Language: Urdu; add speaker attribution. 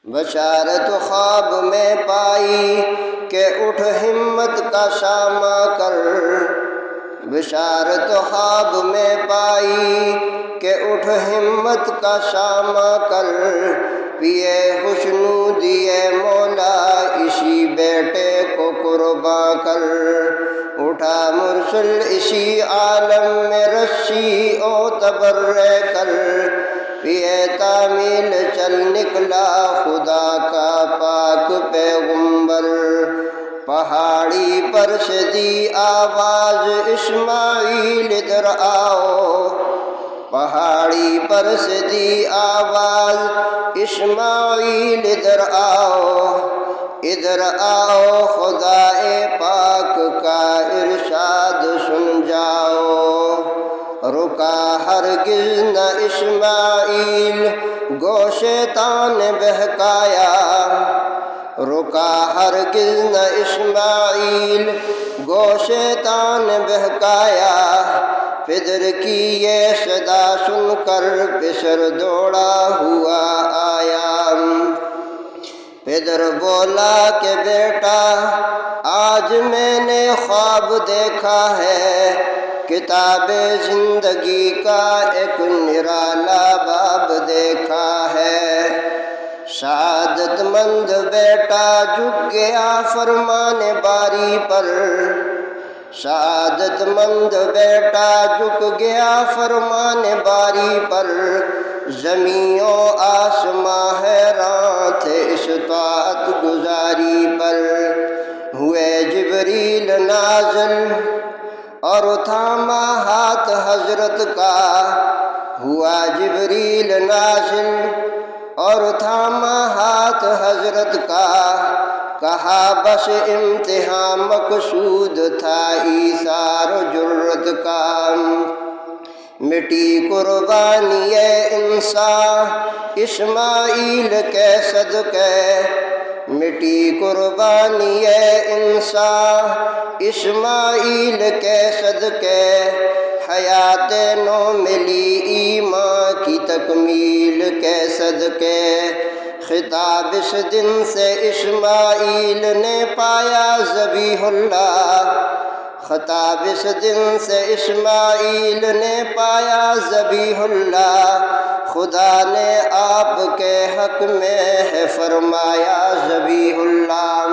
Speaker 1: بشارت خواب میں پائی کہ اٹھ ہمت کا شامہ کر، بشارت خواب میں پائی کہ اٹھ ہمت کا شامہ کر، پیے خوشنودیِ مولا اسی بیٹے کو قرباں کر، اٹھا مرسل اسی عالم میں رسی او تبرے کر، پیے تعمیل چل نکلا خدا کا پاک پیغمبر، پہاڑی پر سے دی آواز اسماعیل ادھر آؤ، پہاڑی پر سے دی آواز اسماعیل ادھر آؤ، ادھر آؤ خدائے پاک کا ارشاد سن جاؤ، رکا ہرگز نہ اسماعیل گو شیطان نے بہکایا، رکا ہرگز نہ اسماعیل گو شیطان نے بہکایا، پدر کی یہ صدا سن کر پسر دوڑا ہوا آیا، پدر بولا کہ بیٹا آج میں نے خواب دیکھا ہے، کتاب زندگی کا ایک نرالا باب دیکھا ہے، سعادت مند بیٹا جھک گیا فرمان باری پر، سعادت مند بیٹا جھک گیا فرمان باری پر، زمین و آسماں حیران تھے اس طاعت گزاری پر، ہوئے جبریل نازل اور تھاما ہاتھ حضرت کا، ہوا جبریل نازل اور تھاما ہاتھ حضرت کا، کہا بس امتحان مقصود تھا ایثار و جرت کا، مٹی قربانی انسان اسماعیل کے صدقے، مٹی قربانی انسان اسماعیل کے صدقے، حیات نو ملی ایمان کی تکمیل کے صدقے، خطاب اس دن سے اسماعیل نے پایا ذبیح اللہ، خطاب اس دن سے اسماعیل نے پایا ذبیح اللہ، خدا نے آپ کے حق میں ہے فرمایا ذبیح اللہ۔